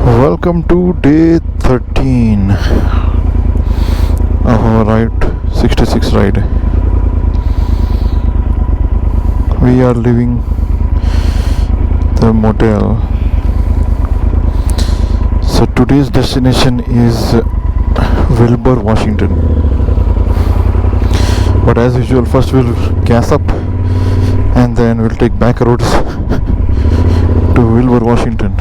Welcome to day 13 of our ride 66 ride. We are leaving the motel. So today's destination is Wilbur, Washington. But as usual, first we'll gas up and then we'll take back roads to Wilbur, Washington.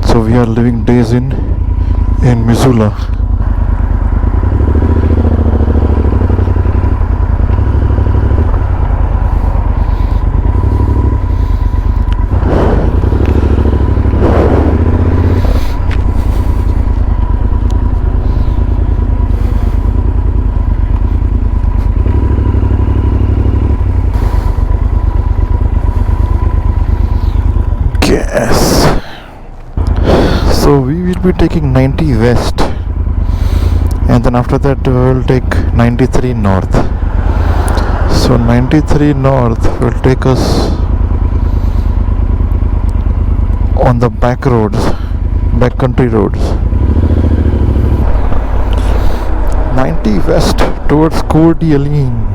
So we are living days in Missoula. Gas. So we will be taking 90 west and then after that we will take 93 north. So 93 north will take us on the back roads, back country roads. 90 west towards Coeur d'Alene.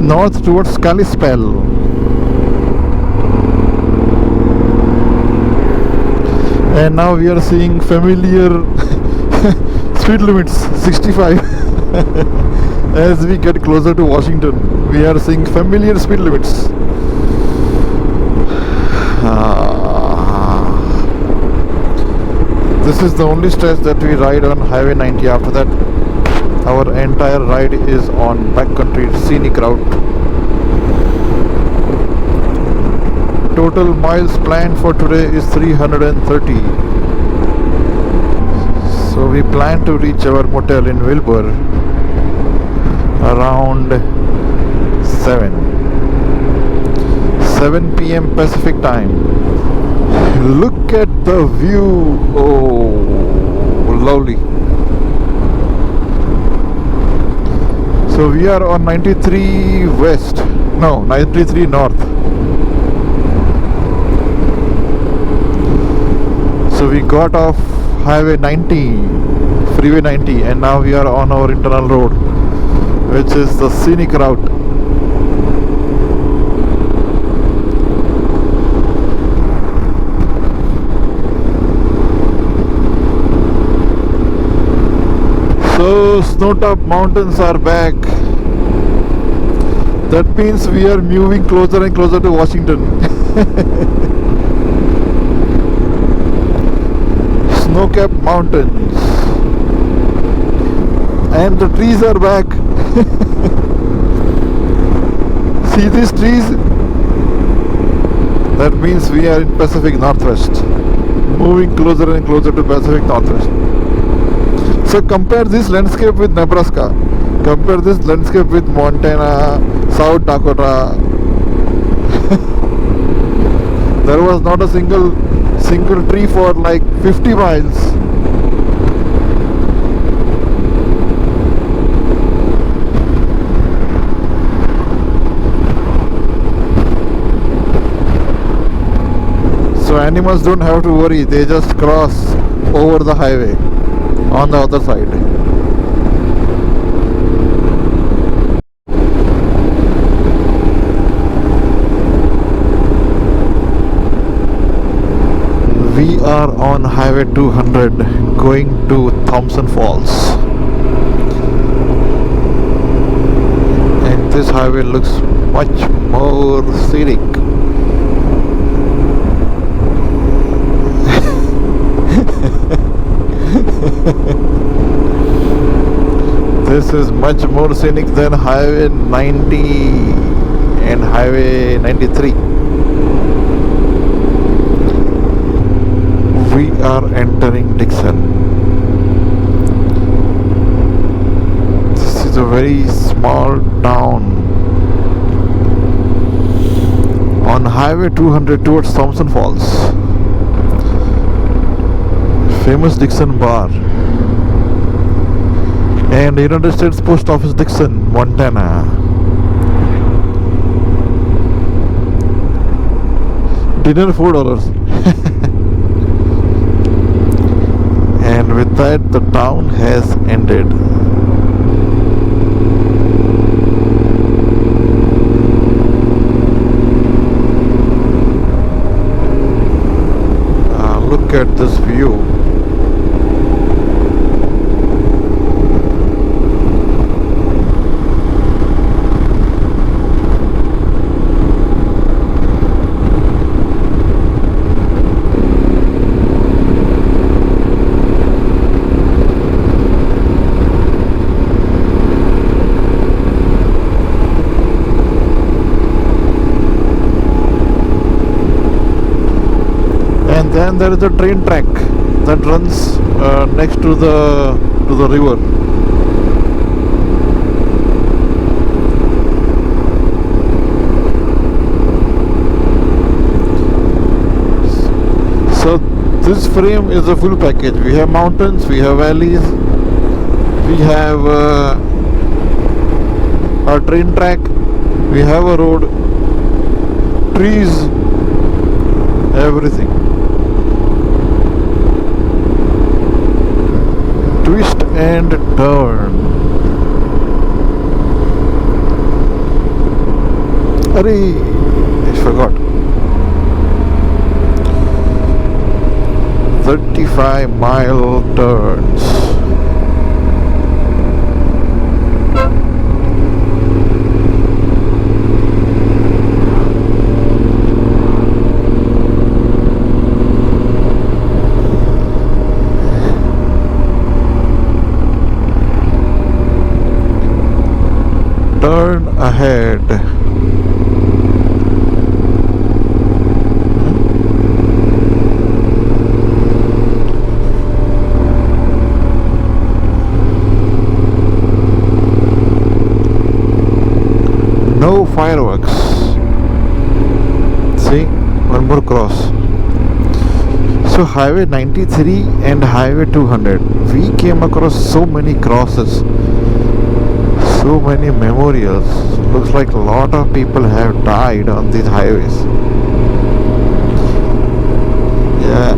North towards Kalispell. And now we are seeing familiar speed limits 65. As we get closer to Washington, we are seeing familiar speed limits. This is the only stretch that we ride on Highway 90. After that, our entire ride is on backcountry scenic route. Total miles planned for today is 330. So we plan to reach our motel in Wilbur around 7 p.m. Pacific time. Look at the view. Oh, lovely. So we are on 93 west, no, 93 north. So we got off Highway 90, Freeway 90, and now we are on our internal road, which is the scenic route. So Snowtop Mountains are back. That means we are moving closer and closer to Washington. Snow-capped mountains. And the trees are back. See these trees? That means we are in Pacific Northwest. Moving closer and closer to Pacific Northwest. So compare this landscape with Nebraska, compare this landscape with Montana, South Dakota. There was not a single tree for like 50 miles. So animals don't have to worry, they just cross over the highway on the other side. We are on Highway 200 going to Thompson Falls. And this highway looks much more scenic. This is much more scenic than Highway 90 and Highway 93. We are entering Dixon. is a very small town on Highway 200 towards Thompson Falls. Famous Dixon bar. And United States Post Office, Dixon, Montana. Dinner $4. And with that, the town has ended. Look at this view. Then there is a train track that runs next to the river. So this frame is a full package. We have mountains, we have valleys, we have a train track, we have a road, trees, everything. Twist and turn. Arey, I forgot. 35-mile turns. Turn ahead. No fireworks. See, one more cross. So Highway 93 and Highway 200, we came across so many crosses, so many memorials. Looks like a lot of people have died on these highways. Yeah.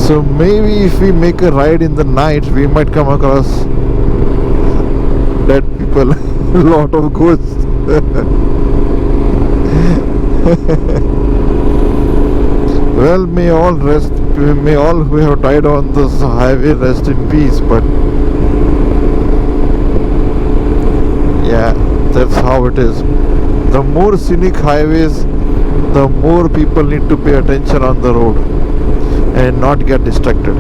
So maybe if we make a ride in the night, we might come across dead people. A lot of ghosts. Well, may all who have died on this highway rest in peace, but yeah, that's how it is. The more scenic highways, the more people need to pay attention on the road and not get distracted.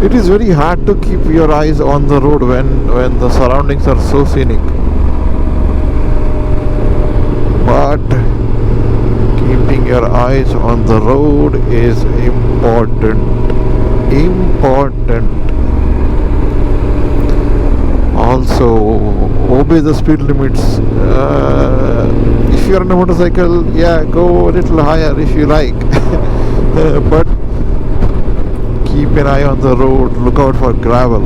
It is very hard to keep your eyes on the road when the surroundings are so scenic. But keeping your eyes on the road is important. Also, obey the speed limits. If you are on a motorcycle, yeah, go a little higher if you like. But keep an eye on the road. Look out for gravel.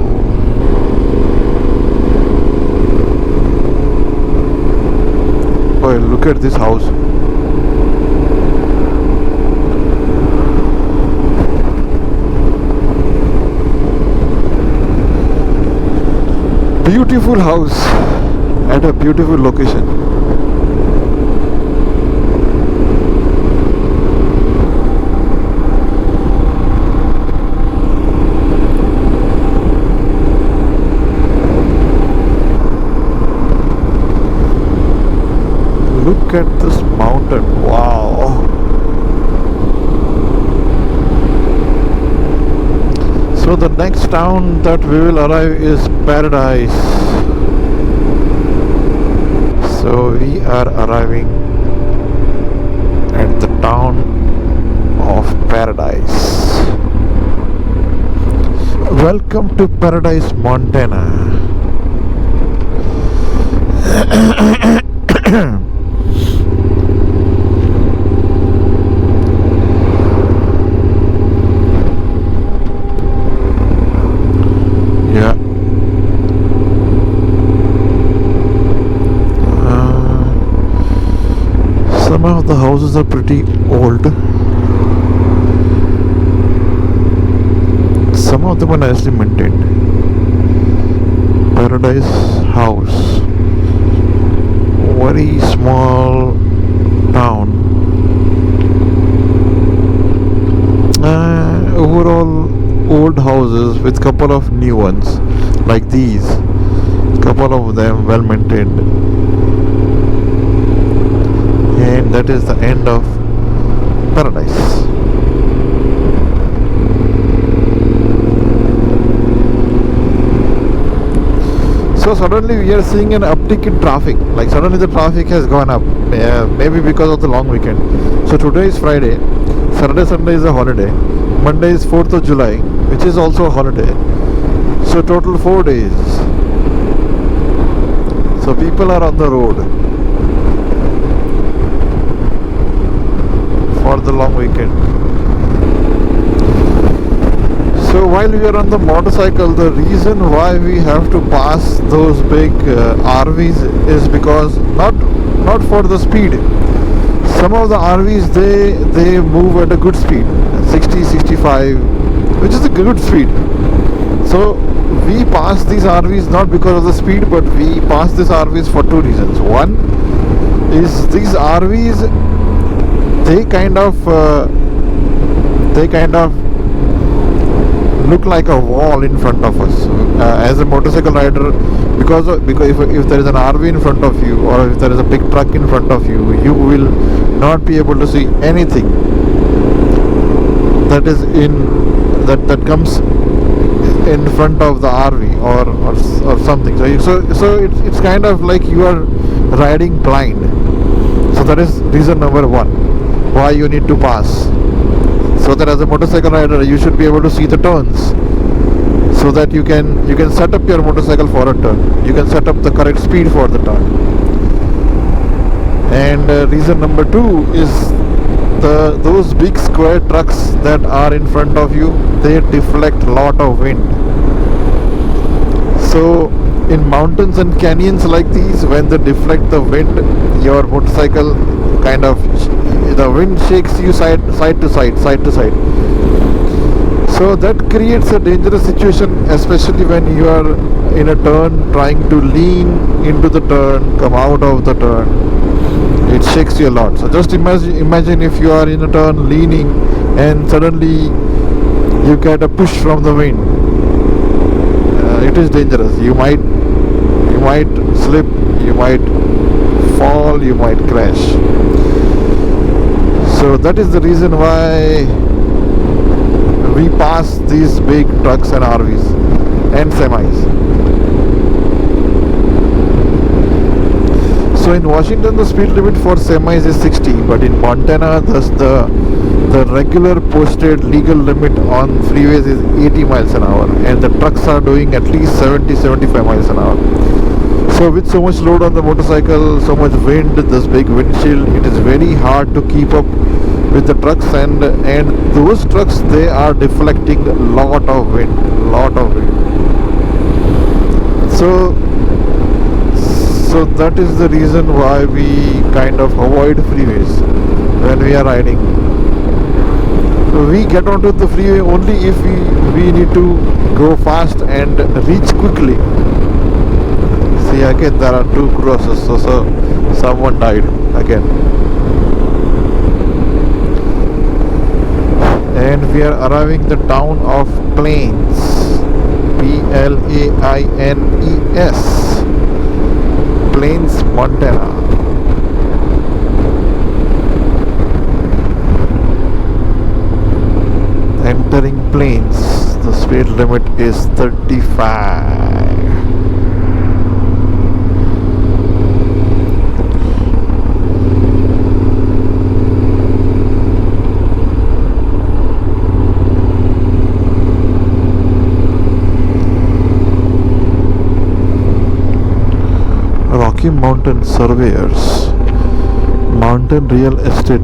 Oh, look at this house. Beautiful house at a beautiful location. Look at this mountain. Wow. So the next town that we will arrive is Paradise. So we are arriving at the town of paradise. Welcome to Paradise, Montana. Yeah. Some of the houses are pretty old. Some of them are nicely maintained. Paradise House. Very small town. Overall old houses with couple of new ones like these. Couple of them well maintained. And that is the end of Paradise. So suddenly we are seeing an uptick in traffic. Like suddenly the traffic has gone up. Maybe because of the long weekend. So today is Friday. Saturday, Sunday is a holiday. Monday is 4th of July, which is also a holiday. So total 4 days. So people are on the road for the long weekend. So while we are on the motorcycle, the reason why we have to pass those big RVs is because not for the speed. Some of the RVs they move at a good speed, 60, 65, which is a good speed. So we pass these RVs not because of the speed, but we pass these RVs for two reasons. One is these RVs they kind of look like a wall in front of us. As a motorcycle rider, because if there is an RV in front of you, or if there is a big truck in front of you, you will not be able to see anything that is that comes in front of the RV or something. So it's kind of like you are riding blind. So that is reason number one why you need to pass. So that as a motorcycle rider you should be able to see the turns, so that you can set up your motorcycle for a turn. You can set up the correct speed for the turn. And reason number two is those big square trucks that are in front of you, they deflect a lot of wind. So in mountains and canyons like these, when they deflect the wind, your motorcycle kind of, the wind shakes you side to side. So that creates a dangerous situation, especially when you are in a turn trying to lean into the turn, come out of the turn. It shakes you a lot. So just imagine if you are in a turn leaning and suddenly you get a push from the wind. It is dangerous. You might slip, you might fall, you might crash. So that is the reason why we pass these big trucks and RVs and semis. So in Washington the speed limit for semis is 60, but in Montana the regular posted legal limit on freeways is 80 miles an hour, and the trucks are doing at least 70-75 miles an hour. So with so much load on the motorcycle, so much wind, this big windshield, it is very hard to keep up with the trucks, and those trucks, they are deflecting a lot of wind. So that is the reason why we kind of avoid freeways when we are riding. So we get onto the freeway only if we need to go fast and reach quickly. See, again there are two crosses, so someone died again. And we are arriving the town of Plains, Plaines, Plains, Montana. Entering Plains, the speed limit is 35. Smoky Mountain Surveyors, Mountain Real Estate,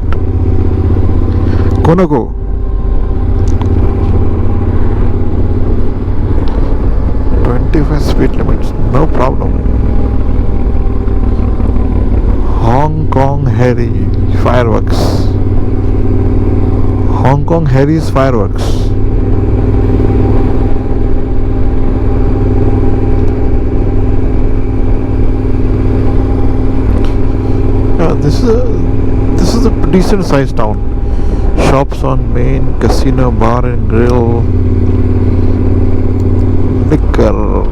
Konogo. 25 speed limits, no problem. Hong Kong Harry fireworks. Hong Kong Harry's fireworks. Yeah, this is a decent sized town. Shops on Main, casino, bar and grill, liquor.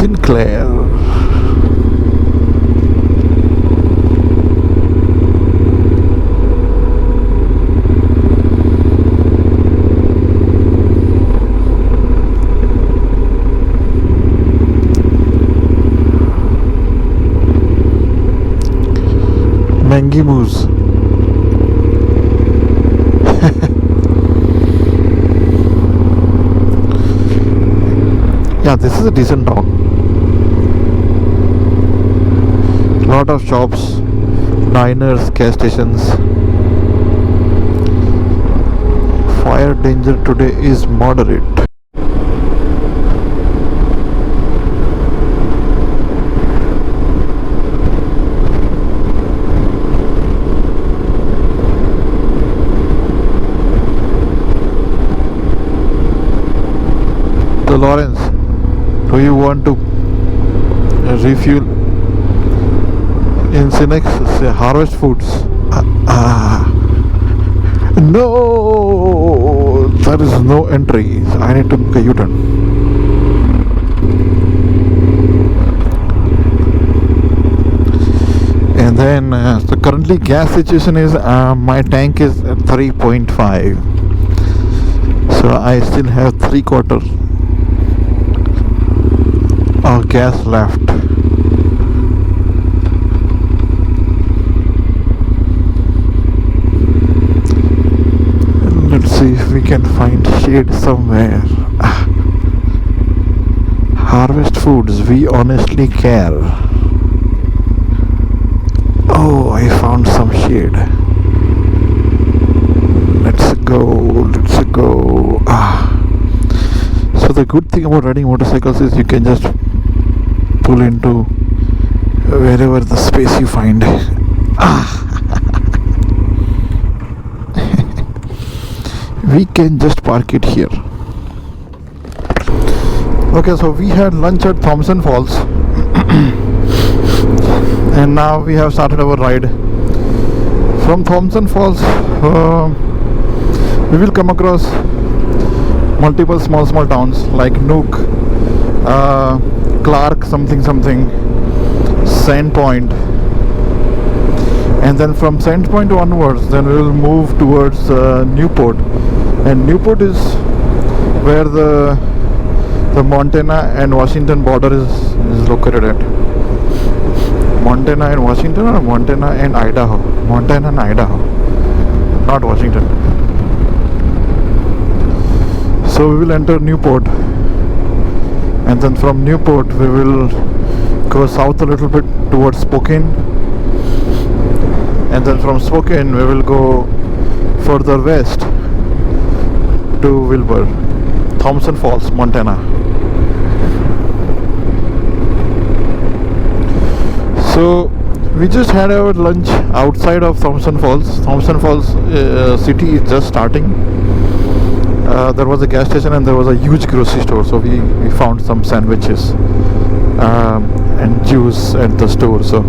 Sinclair. Mangimus. Yeah, this is a decent town. Lot of shops, diners, gas stations. Fire danger today is moderate. So Lawrence, do you want to refuel in Scenic? Say Harvest Foods. No, there is no entry. I need to make a U-turn. And then so currently gas situation is my tank is at 3.5, so I still have 3/4 of gas left. Let's see if we can find shade somewhere. Harvest Foods, we honestly care. Oh, I found some shade. Let's go. So the good thing about riding motorcycles is you can just pull into wherever the space you find. We can just park it here. Okay, so we had lunch at Thompson Falls and now we have started our ride. From Thompson Falls we will come across multiple small towns like Nook, Clark, something, Sandpoint, and then from Sandpoint onwards then we will move towards Newport, and Newport is where the Montana and Washington border is located at. Montana and Washington, or Montana and Idaho? Montana and Idaho, not Washington. So we will enter Newport, and then from Newport we will go south a little bit towards Spokane, and then from Spokane we will go further west to Wilbur, Thompson Falls, Montana. So we just had our lunch outside of Thompson Falls. Thompson Falls city is just starting. There was a gas station and there was a huge grocery store, so we found some sandwiches and juice at the store. So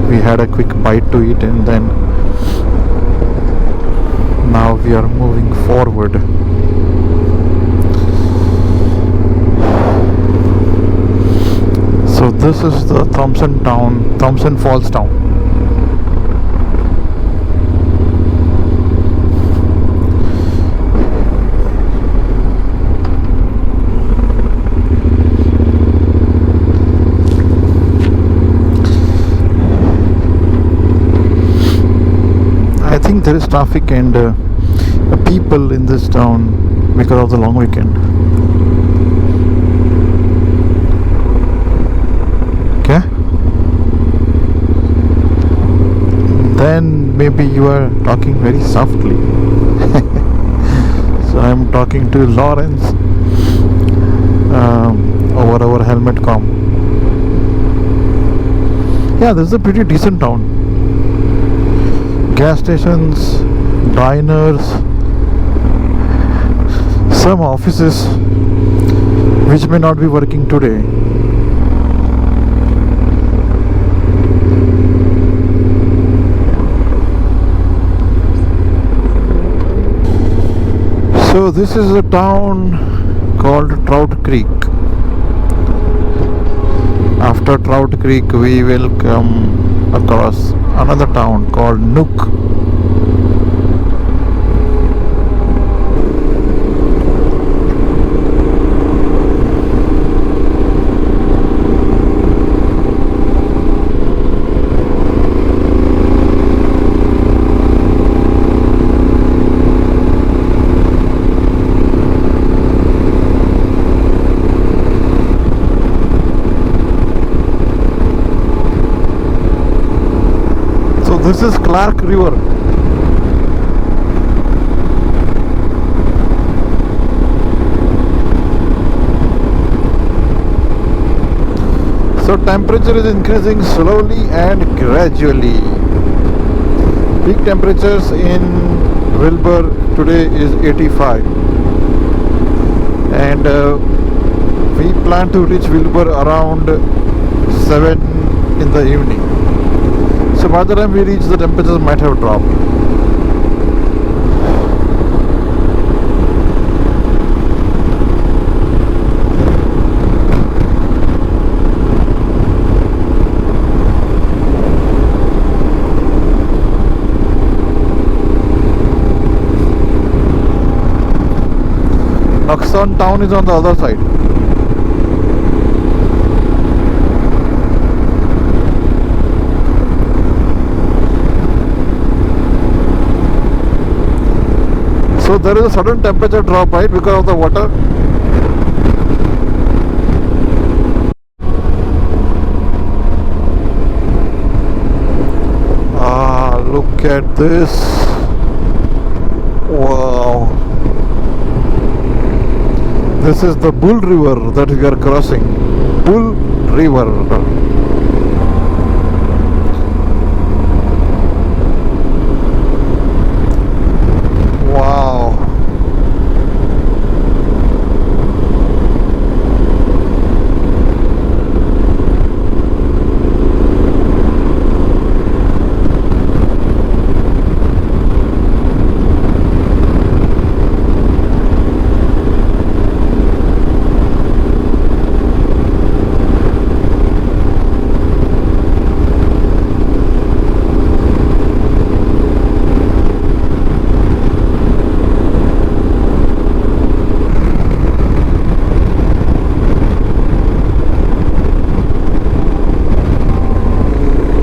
we had a quick bite to eat, and then now we are moving forward. So this is the Thompson Falls town. there is traffic and people in this town because of the long weekend. Okay, then maybe you are talking very softly. So I'm talking to Lawrence over our helmet comm. Yeah, this is a pretty decent town. Gas stations, diners, some offices which may not be working today. So this is a town called Trout Creek. After Trout Creek we will come across another town called Nook. This is Clark River. So temperature is increasing slowly and gradually. Peak temperatures in Wilbur today is 85, and we plan to reach Wilbur around 7 in the evening. So by the time we reach, the temperatures might have dropped. Dixon town is on the other side. So there is a sudden temperature drop, right, because of the water. Look at this. Wow. This is the Bull River that we are crossing. Bull River. Wow.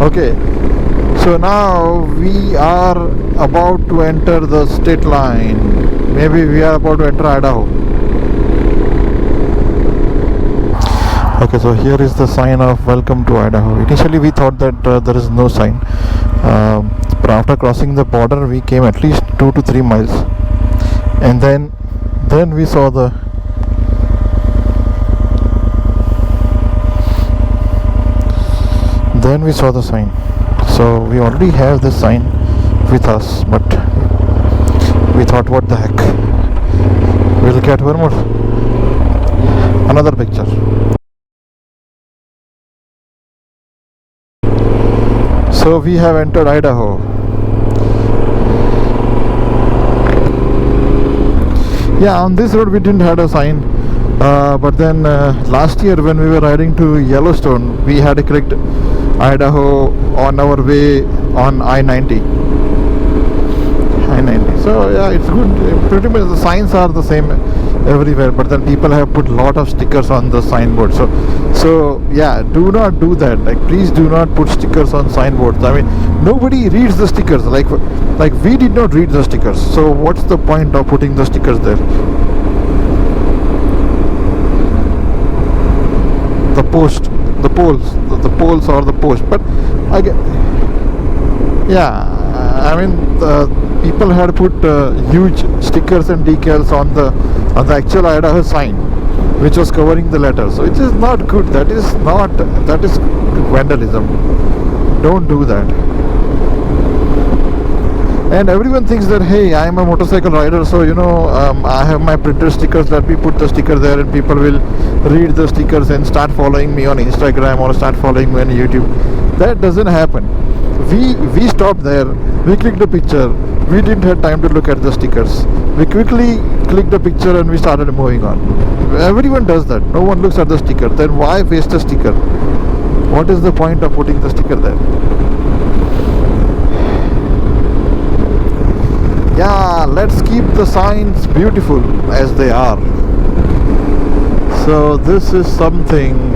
Okay, so now we are about to enter the state line. Maybe we are about to enter Idaho. Okay, so here is the sign of welcome to Idaho. Initially we thought that there is no sign, but after crossing the border we came at least 2 to 3 miles, and then we saw the sign. So we already have this sign with us, but we thought, what the heck, we'll get another picture. So we have entered Idaho. Yeah, on this road we didn't have a sign, but then last year when we were riding to Yellowstone, we had clicked Idaho on our way on I-90. So yeah, it's good. Pretty much the signs are the same everywhere, but then people have put lot of stickers on the signboard. So yeah, do not do that. Like, please do not put stickers on signboards. I mean, nobody reads the stickers. Like we did not read the stickers, so what's the point of putting the stickers there? The poles or the post. But I mean, people had put huge stickers and decals on the actual Idaho sign, which was covering the letter. So it is not good. That is vandalism. Don't do that. And everyone thinks that, hey, I am a motorcycle rider, so I have my printed stickers. Let me put the sticker there, and people will read the stickers and start following me on Instagram or start following me on YouTube. That doesn't happen. We stopped there. We clicked the picture. We didn't have time to look at the stickers. We quickly clicked the picture and we started moving on. Everyone does that. No one looks at the sticker. Then why waste a sticker? What is the point of putting the sticker there? Yeah, let's keep the signs beautiful as they are. So this is something,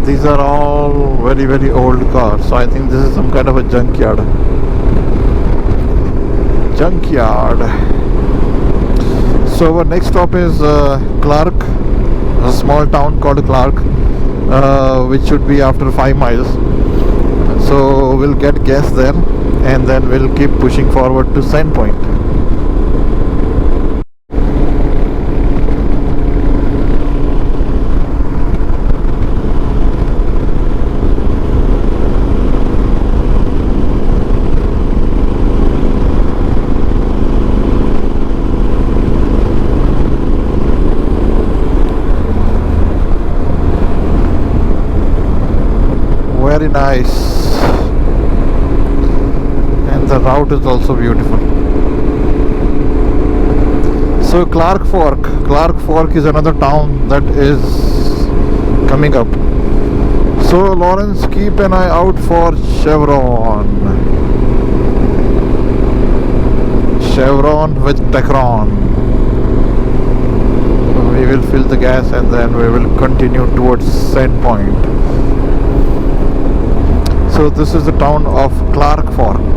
these are all very, very old cars. So I think this is some kind of a junkyard. So our next stop is Clark, a small town called Clark, which should be after 5 miles. So we'll get gas there, and then we'll keep pushing forward to Sandpoint. Very nice, and the route is also beautiful. So Clark Fork is another town that is coming up. So Lawrence, keep an eye out for Chevron with Tacron. We will fill the gas and then we will continue towards Sandpoint. So this is the town of Clark Forks.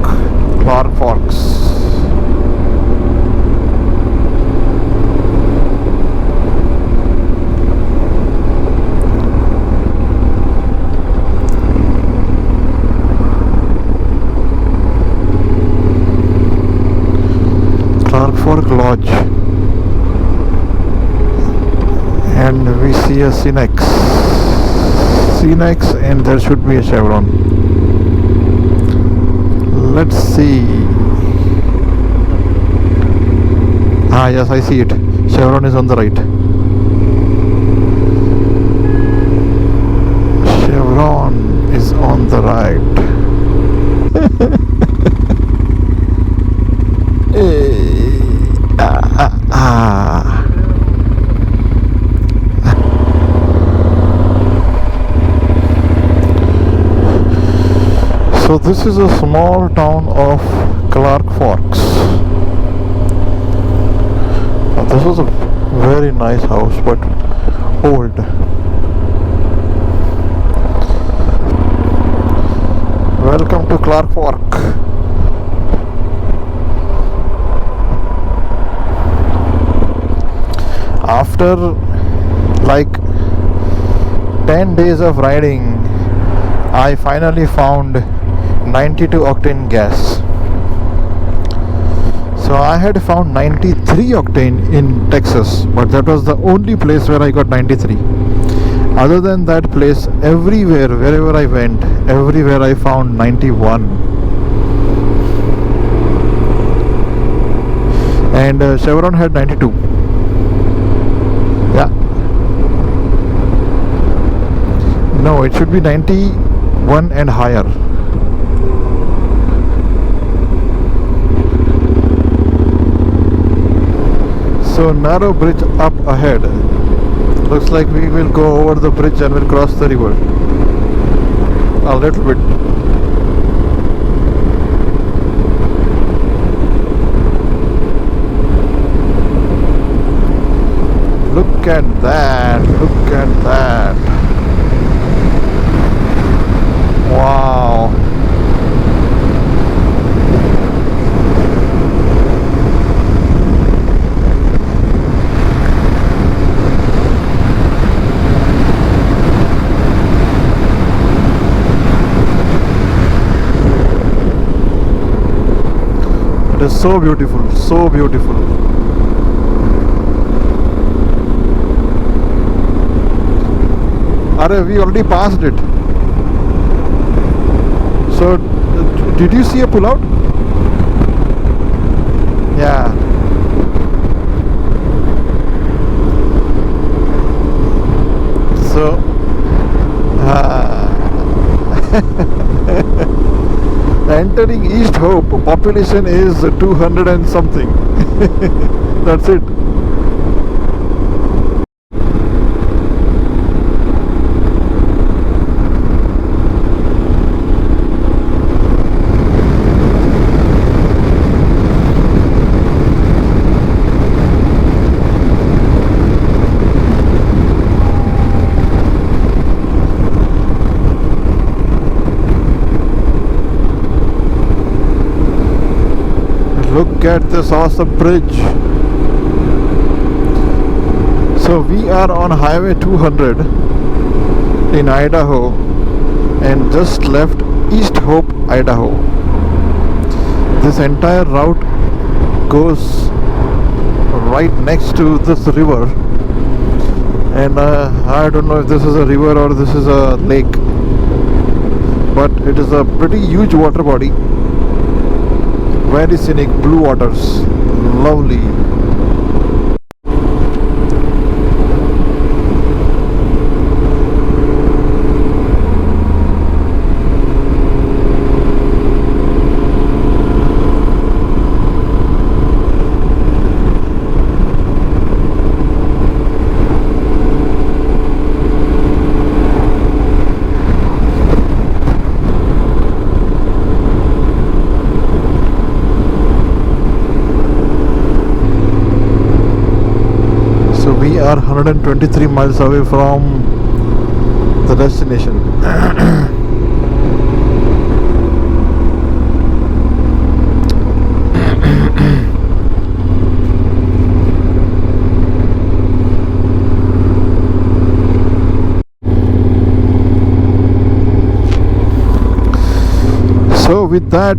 Clark Fork Lodge. And we see a scenic, and there should be a Chevron. Let's see. Yes, I see it. Chevron is on the right. Chevron is on the right. So this is a small town of Clark Forks. This was a very nice house, but old. Welcome to Clark Fork. After like 10 days of riding, I finally found 92 octane gas. So I had found 93 octane in Texas, but that was the only place where I got 93. Other than that place, everywhere, wherever I went, everywhere I found 91. And Chevron had 92. Yeah. No, it should be 91 and higher. So narrow bridge up ahead. Looks like we will go over the bridge and we'll cross the river. A little bit. at that. Look at that. Wow. It is so beautiful, so beautiful. We already passed it. So, did you see a pullout? Yeah. So, entering East Hope, population is 200 and something. That's it. Look at this awesome bridge. So we are on Highway 200 in Idaho and just left East Hope, Idaho. This entire route goes right next to this river, and I don't know if this is a river or this is a lake, but it is a pretty huge water body. Very scenic, blue waters, lovely. We are 123 miles away from the destination. So with that,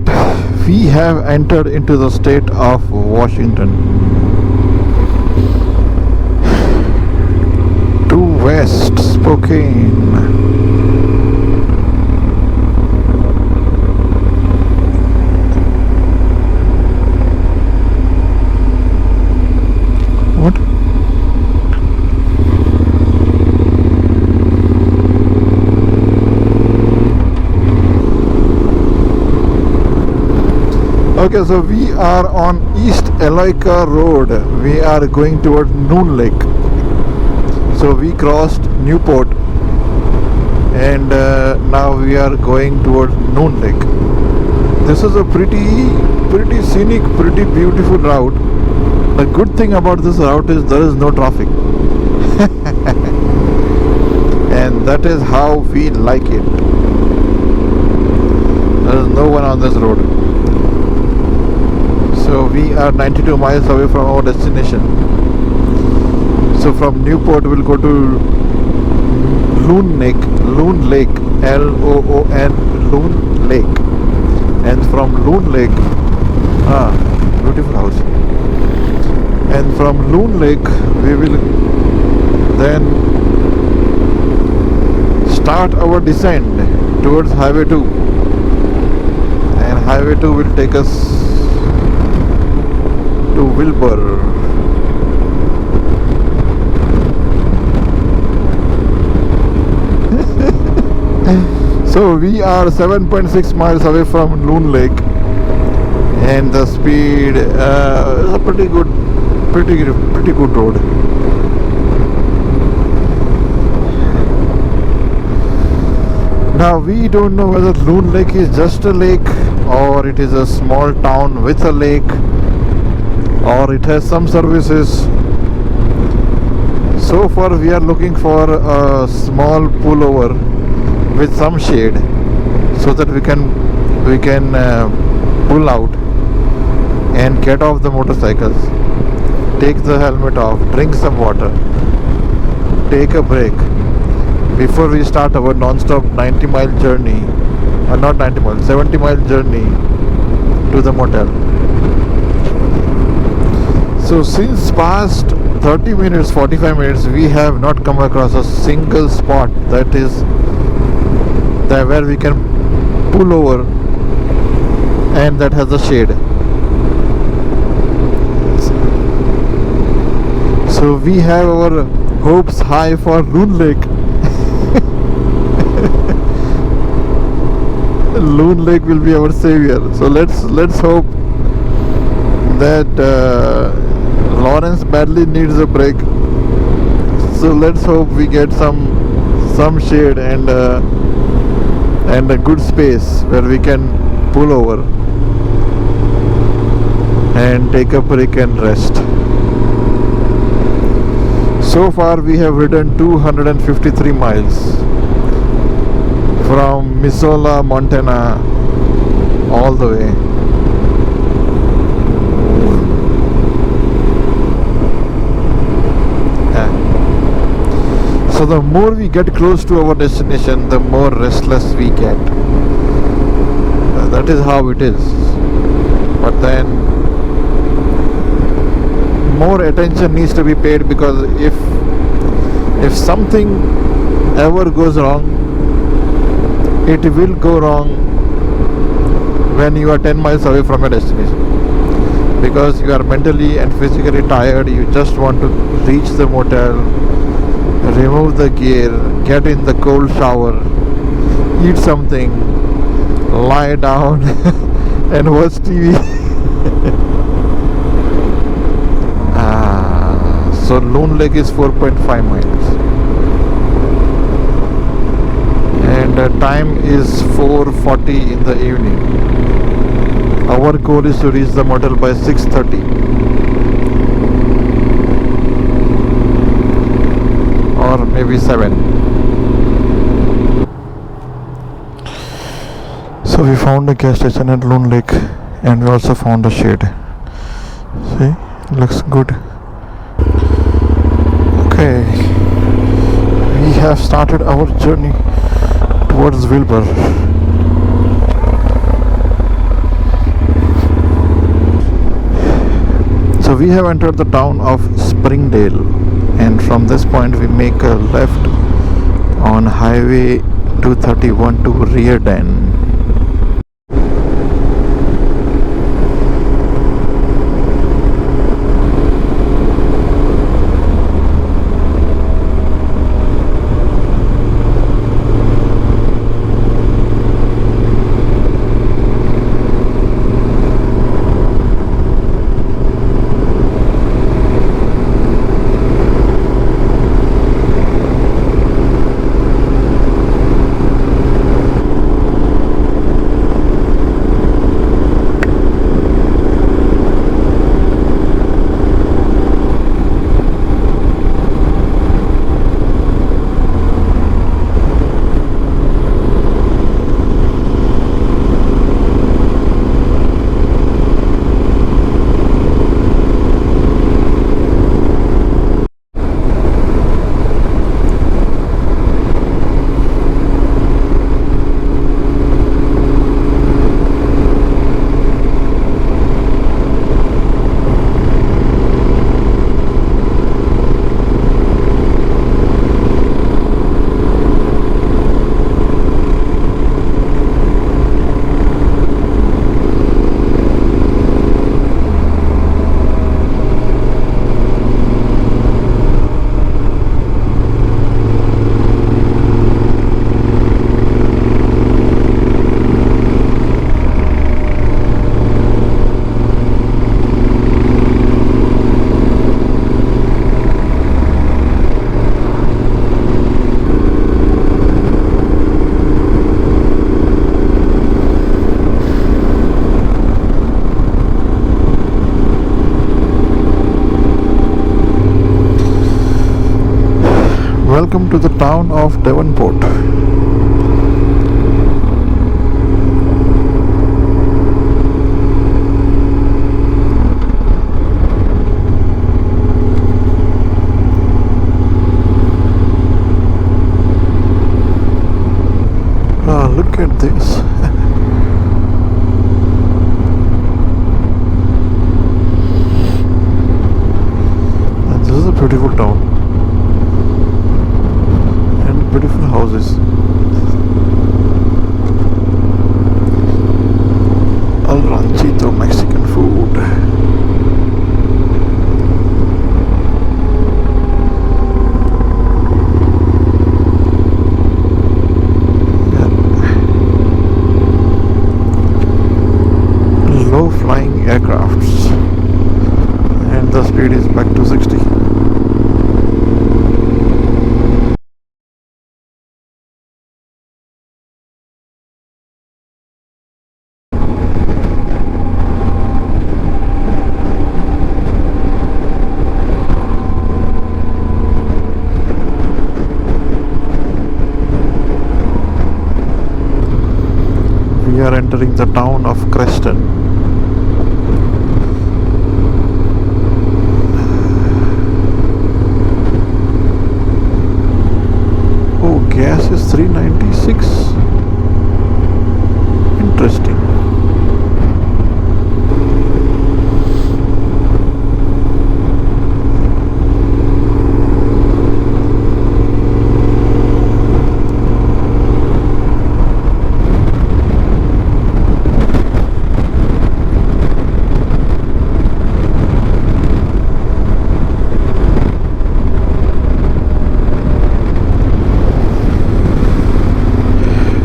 we have entered into the state of Washington. West Spokane. What? Okay, so we are on East Eloika Road. We are going towards Noon Lake. So we crossed Newport and now we are going towards Noon Lake. This is a pretty scenic, pretty beautiful route. The good thing about this route is there is no traffic. And that is how we like it. There is no one on this road. So we are 92 miles away from our destination. So from Newport we'll go to Loon Lake, L-O-O-N, Loon Lake. And from Loon Lake, beautiful house. And from Loon Lake we will then start our descent towards Highway 2. And Highway 2 will take us to Wilbur. So we are 7.6 miles away from Loon Lake, and the speed is a pretty good road. Now we don't know whether Loon Lake is just a lake or it is a small town with a lake or it has some services. So far we are looking for a small pullover with some shade, so that we can pull out and get off the motorcycles, take the helmet off, drink some water, take a break before we start our non-stop 90-mile journey, not 90 miles, 70-mile journey to the motel. So since past 30 minutes, 45 minutes, we have not come across a single spot that is there where we can pull over and that has a shade. So we have our hopes high for Loon Lake. Loon Lake will be our savior. So let's hope that Lawrence badly needs a break. So let's hope we get some shade and a good space where we can pull over and take a break and rest. So far we have ridden 253 miles from Missoula, Montana all the way. So the more we get close to our destination, the more restless we get. That is how it is. But then more attention needs to be paid, because if something ever goes wrong, it will go wrong when you are 10 miles away from your destination, because you are mentally and physically tired. You just want to reach the motel, remove the gear, get in the cold shower, eat something, lie down and watch TV. So Loon Lake is 4.5 miles and time is 4:40 in the evening. Our goal is to reach the motel by 6:30 or maybe 7. So we found a gas station at Loon Lake and we also found a shade. See, looks good. Okay, we have started our journey towards Wilbur. So we have entered the town of Springdale, and from this point we make a left on highway 231 to Reardan. welcome to the town of Davenport. Look at this. This is a beautiful town and beautiful houses. El Ranchito Mexican food. Low flying aircrafts, and the speed is back to 60. We are entering the town of Creston. Gas is $3.96. Interesting.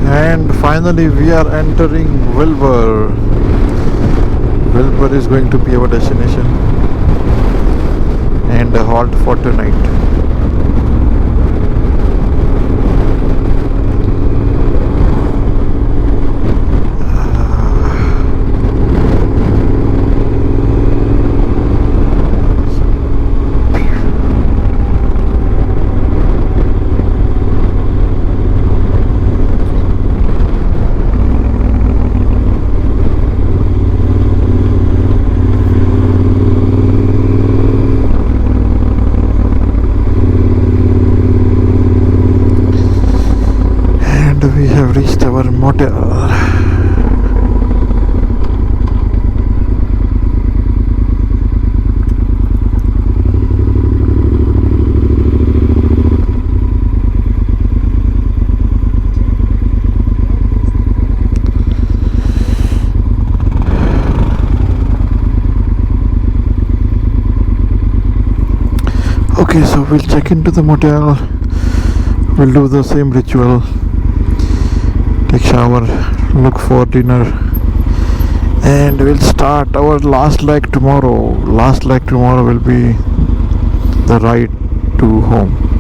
And finally we are entering Wilbur. Wilbur is going to be our destination and a halt for tonight. We have reached our motel. Okay, so we'll check into the motel. We'll do the same ritual. Take shower, look for dinner, and we'll start our last leg tomorrow. Last leg tomorrow will be the ride to home.